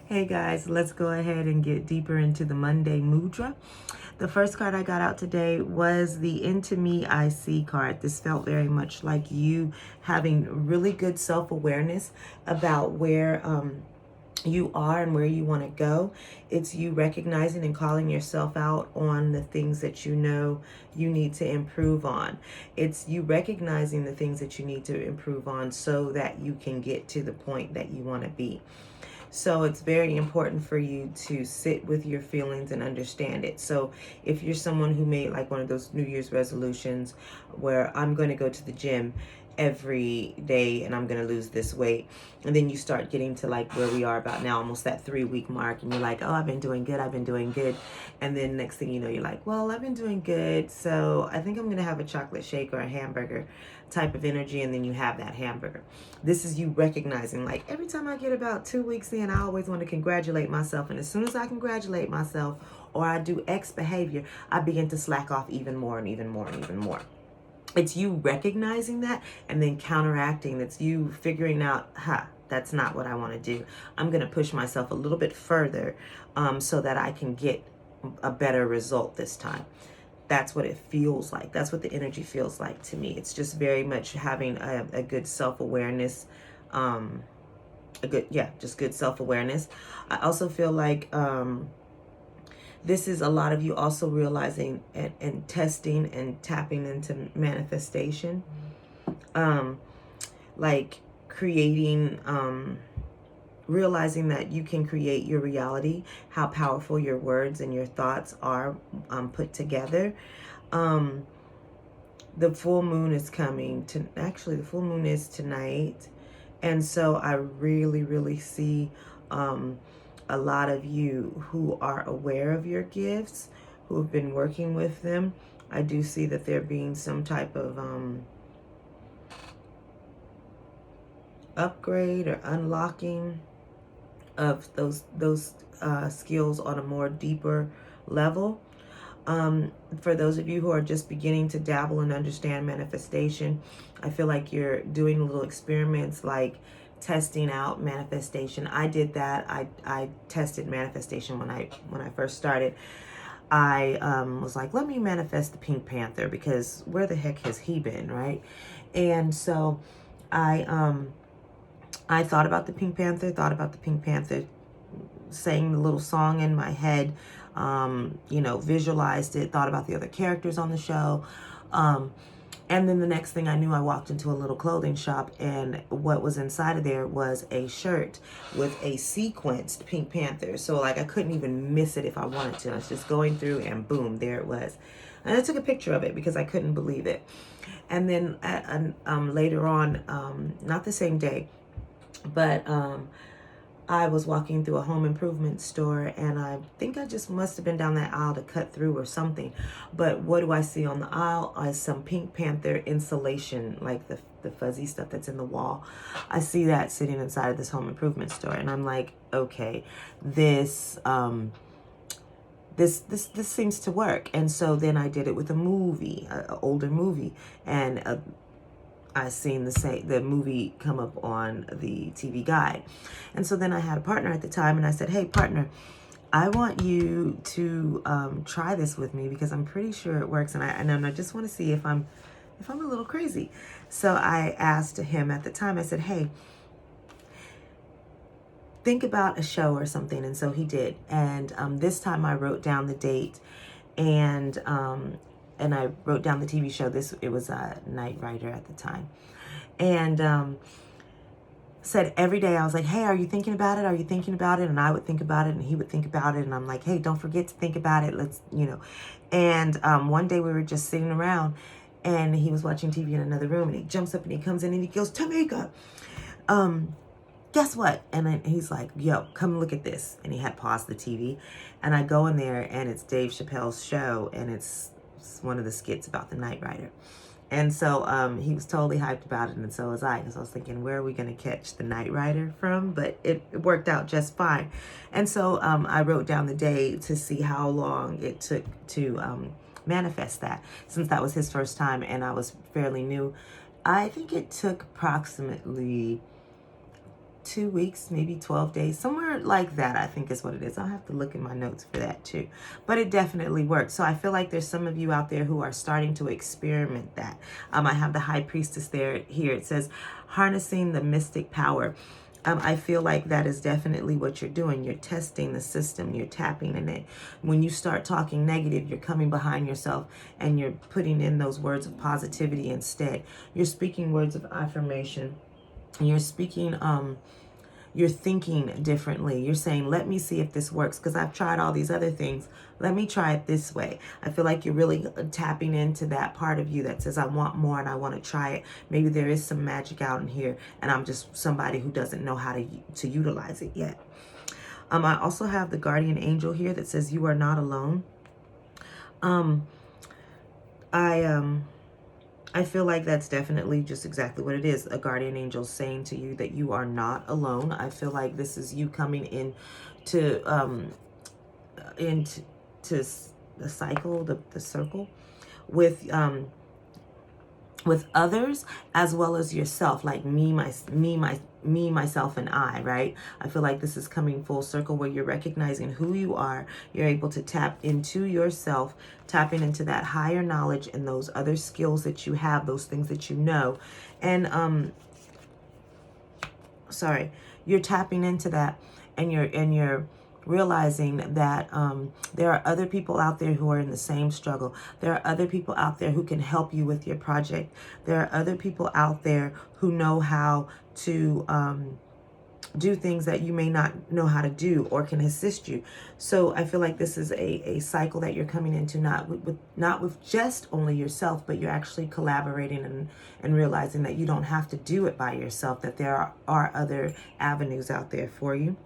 Hey guys, let's go ahead and get deeper into the Monday Mudra. The first card I got out today was the Into Me I See card. This felt very much like you having really good self-awareness about where you are and where you want to go. It's you recognizing and calling yourself out on the things that you know you need to improve on. It's you recognizing the things that you need to improve on so that you can get to the point that you want to be. So it's very important for you to sit with your feelings and understand it. So if you're someone who made like one of those New Year's resolutions where I'm going to go to the gym every day and I'm going to lose this weight, and then you start getting to like where we are about now, almost that 3-week mark, and you're like, oh, I've been doing good, and then next thing you know, you're like, well, I've been doing good, so I think I'm going to have a chocolate shake or a hamburger type of energy, and then you have that hamburger. This is you recognizing, like, every time I get about 2 weeks in, I always want to congratulate myself, and as soon as I congratulate myself or I do X behavior, I begin to slack off even more and even more and even more. It's you recognizing that and then counteracting. It's you figuring out, that's not what I want to do. I'm going to push myself a little bit further so that I can get a better result this time. That's what it feels like. That's what the energy feels like to me. It's just very much having a good self-awareness. Just good self-awareness. I also feel like this is a lot of you also realizing and testing and tapping into manifestation. Like creating, realizing that you can create your reality, how powerful your words and your thoughts are put together. The full moon is coming the full moon is tonight. And so I really, really see a lot of you who are aware of your gifts, who have been working with them. I do see that there being some type of upgrade or unlocking of those skills on a more deeper level. For those of you who are just beginning to dabble and understand manifestation, I feel like you're doing little experiments like testing out manifestation. I did that. I tested manifestation when I first started. I was like, let me manifest the Pink Panther, because where the heck has he been, right? And so I thought about the Pink Panther, sang the little song in my head, visualized it, thought about the other characters on the show. And then the next thing I knew, I walked into a little clothing shop, and what was inside of there was a shirt with a sequenced Pink Panther. So like I couldn't even miss it if I wanted to. I was just going through and boom, there it was. And I took a picture of it because I couldn't believe it. And then later on, not the same day, but I was walking through a home improvement store, and I think I just must have been down that aisle to cut through or something. But what do I see on the aisle? Some Pink Panther insulation, like the fuzzy stuff that's in the wall. I see that sitting inside of this home improvement store, and I'm like, okay, this seems to work. And so then I did it with a movie, an older movie, and I seen the movie come up on the TV guide. And so then I had a partner at the time, and I said, hey partner, I want you to try this with me because I'm pretty sure it works, and I just want to see if I'm a little crazy. So I asked him at the time, I said, hey, think about a show or something. And so he did. And this time I wrote down the date, and I wrote down the TV show. It was a Knight Rider at the time. And said every day, I was like, hey, are you thinking about it? Are you thinking about it? And I would think about it, and he would think about it. And I'm like, hey, don't forget to think about it. Let's. And one day we were just sitting around, and he was watching TV in another room, and he jumps up and he comes in and he goes, Tamika, guess what? And he's like, yo, come look at this. And he had paused the TV, and I go in there, and it's Dave Chappelle's show, and it's one of the skits about the Knight Rider. And so he was totally hyped about it, and so was I, because I was thinking, where are we going to catch the Knight Rider from? But it worked out just fine. And so I wrote down the day to see how long it took to manifest that, since that was his first time and I was fairly new. I think it took approximately 2 weeks, maybe 12 days, somewhere like that, I think is what it is. I'll have to look in my notes for that too. But it definitely works. So I feel like there's some of you out there who are starting to experiment that. I have the High Priestess here. It says, harnessing the mystic power. I feel like that is definitely what you're doing. You're testing the system. You're tapping in it. When you start talking negative, you're coming behind yourself and you're putting in those words of positivity instead. You're speaking words of affirmation. You're speaking, you're thinking differently. You're saying, let me see if this works because I've tried all these other things. Let me try it this way. I feel like you're really tapping into that part of you that says, I want more and I want to try it. Maybe there is some magic out in here and I'm just somebody who doesn't know how to utilize it yet. I also have the guardian angel here that says, you are not alone. I feel like that's definitely just exactly what it is. A guardian angel saying to you that you are not alone. I feel like this is you coming into the cycle, the circle with others as well as yourself, like me, myself, and I, right? I feel like this is coming full circle where you're recognizing who you are. You're able to tap into yourself, tapping into that higher knowledge and those other skills that you have, those things that you know. And you're tapping into that and you're realizing that there are other people out there who are in the same struggle. There are other people out there who can help you with your project. There are other people out there who know how to do things that you may not know how to do or can assist you. So I feel like this is a cycle that you're coming into, not with just only yourself, but you're actually collaborating and realizing that you don't have to do it by yourself, that there are other avenues out there for you.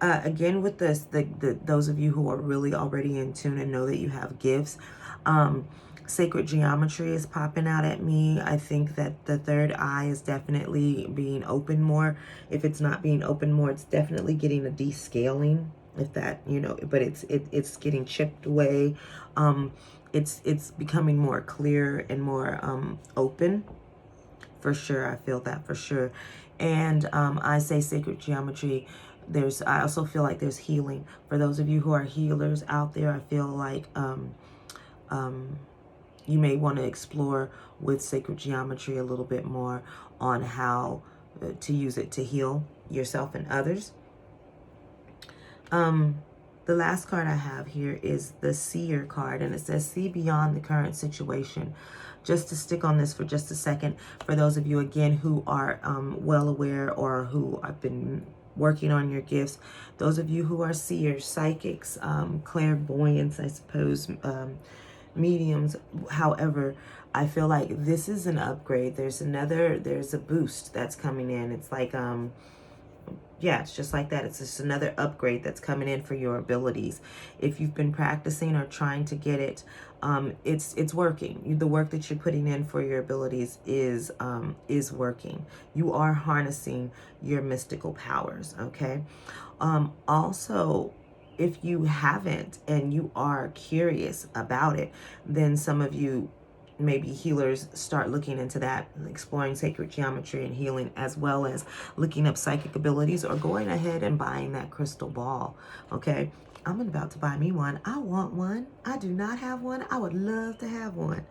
Again, with this, those of you who are really already in tune and know that you have gifts, sacred geometry is popping out at me. I think that the third eye is definitely being open more. If it's not being open more, it's definitely getting a descaling, if that, but it's getting chipped away. It's becoming more clear and more open. For sure, I feel that for sure. And I say sacred geometry. I also feel like there's healing. For those of you who are healers out there, I feel like you may want to explore with sacred geometry a little bit more on how to use it to heal yourself and others. The last card I have here is the Seer card, and it says, see beyond the current situation. Just to stick on this for just a second, for those of you, again, who are well aware or who have been working on your gifts, those of you who are seers, psychics, clairvoyants, I suppose, mediums, however, I feel like this is an upgrade. There's a boost that's coming in. It's like, yeah, it's just like that. It's just another upgrade that's coming in for your abilities. If you've been practicing or trying to get it, it's working. The work that you're putting in for your abilities is working. You are harnessing your mystical powers, okay? Also, if you haven't and you are curious about it, then some of you, maybe healers, start looking into that, exploring sacred geometry and healing, as well as looking up psychic abilities or going ahead and buying that crystal ball, okay? I'm about to buy me one. I want one. I do not have one. I would love to have one.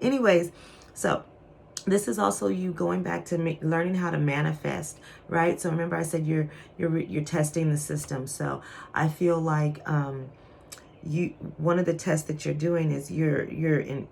Anyways, so this is also you going back to learning how to manifest, right? So remember I said you're testing the system. So I feel like one of the tests that you're doing is you're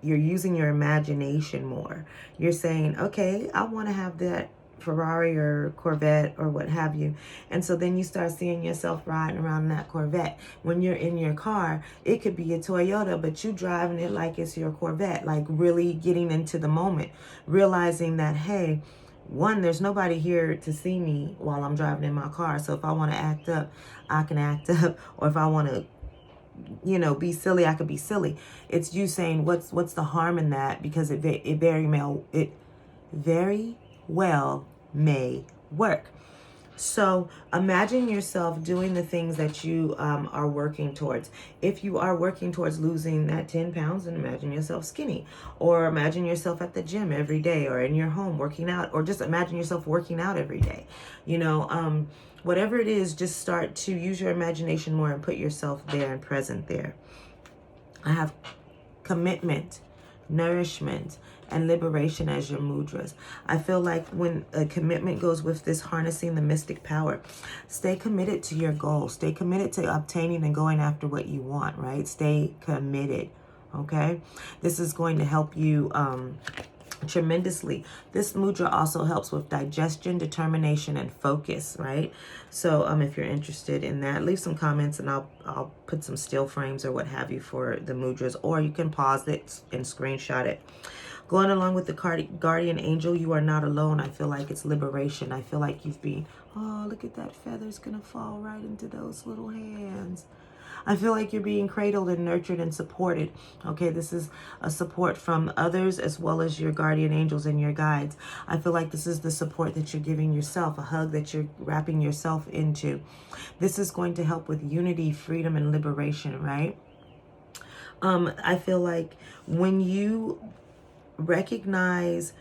using your imagination more. You're saying, okay, I want to have that Ferrari or Corvette or what have you. And so then you start seeing yourself riding around in that Corvette. When you're in your car, it could be a Toyota, but you driving it like it's your Corvette, like really getting into the moment, realizing that, hey, one, there's nobody here to see me while I'm driving in my car. So if I want to act up, I can act up. Or if I want to, be silly, I could be silly. It's you saying, what's the harm in that? Because it very well may work. So imagine yourself doing the things that you are working towards. If you are working towards losing that 10 pounds, then imagine yourself skinny. Or imagine yourself at the gym every day, or in your home working out, or just imagine yourself working out every day. You know, whatever it is, just start to use your imagination more and put yourself there and present there. I have commitment, nourishment, and liberation as your mudras. I feel like when a commitment goes with this harnessing the mystic power, stay committed to your goal. Stay committed to obtaining and going after what you want, right? Stay committed, okay? This is going to help you tremendously. This mudra also helps with digestion, determination, and focus, right? So if you're interested in that, leave some comments and I'll put some still frames or what have you for the mudras, or you can pause it and screenshot it. Going along with the guardian angel, you are not alone. I feel like it's liberation. I feel like you've been, oh, look at that feather's gonna fall right into those little hands. I feel like you're being cradled and nurtured and supported. Okay, this is a support from others as well as your guardian angels and your guides. I feel like this is the support that you're giving yourself, a hug that you're wrapping yourself into. This is going to help with unity, freedom, and liberation, right? I feel like when you recognize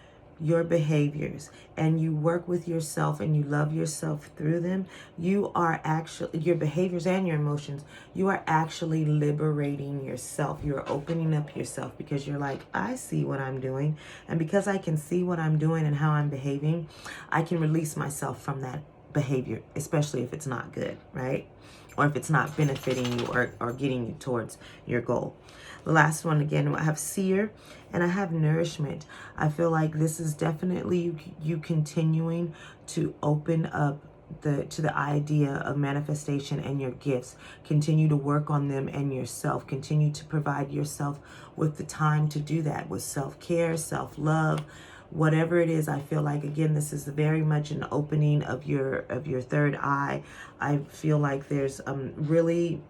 your behaviors and you work with yourself and you love yourself through them, you are actually, your behaviors and your emotions, you are actually liberating yourself. You're opening up yourself because you're like, I see what I'm doing, and because I can see what I'm doing and how I'm behaving, I can release myself from that behavior, especially if it's not good, right? Or if it's not benefiting you or getting you towards your goal. The last one, again, I have seer and I have nourishment. I feel like this is definitely you continuing to open up to the idea of manifestation and your gifts. Continue to work on them and yourself. Continue to provide yourself with the time to do that, with self-care, self-love, whatever it is. I feel like, again, this is very much an opening of your third eye. I feel like there's really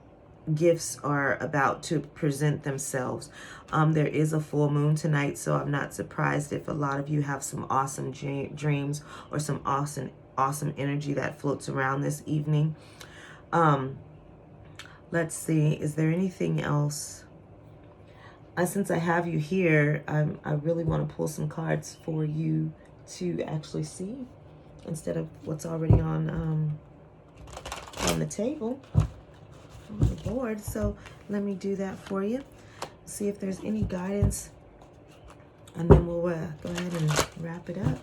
gifts are about to present themselves. There is a full moon tonight, so I'm not surprised if a lot of you have some awesome dreams or some awesome energy that floats around this evening. Let's see, is there anything else? Since I have you here, I really want to pull some cards for you to actually see instead of what's already on the table, on the board. So let me do that for you. See if there's any guidance, and then we'll go ahead and wrap it up.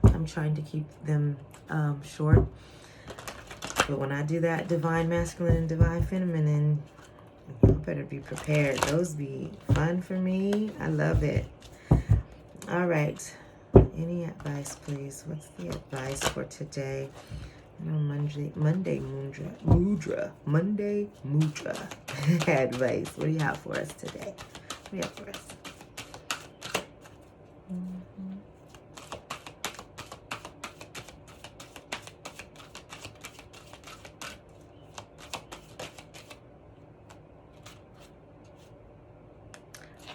I'm trying to keep them short, but when I do that divine masculine and divine feminine, you better be prepared. Those be fun for me. I love it. All right. Any advice, please? What's the advice for today? Monday Mudra. Monday Mudra. Advice. What do you have for us today? What do you have for us?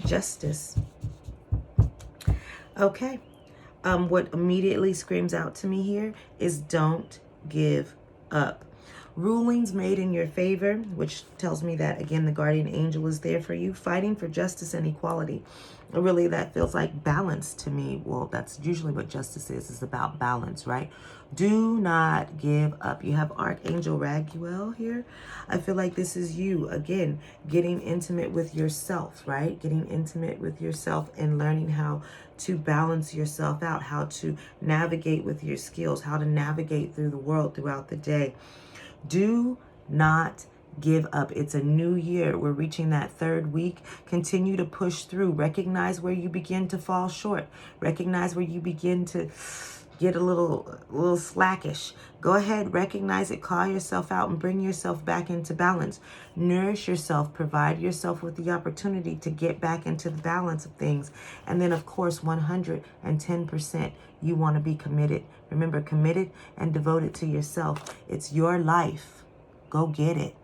Justice. Okay. What immediately screams out to me here is don't give up. Rulings made in your favor, which tells me that, again, the guardian angel is there for you, fighting for justice and equality. Really, that feels like balance to me. Well, that's usually what justice is about balance, right? Do not give up. You have Archangel Raguel here. I feel like this is you, again, getting intimate with yourself, right? Getting intimate with yourself and learning how to balance yourself out, how to navigate with your skills, how to navigate through the world throughout the day. Do not give up. It's a new year. We're reaching that third week. Continue to push through. Recognize where you begin to fall short. Recognize where you begin to get a little slackish. Go ahead, recognize it, call yourself out, and bring yourself back into balance. Nourish yourself, provide yourself with the opportunity to get back into the balance of things. And then, of course, 110%, you want to be committed. Remember, committed and devoted to yourself. It's your life. Go get it.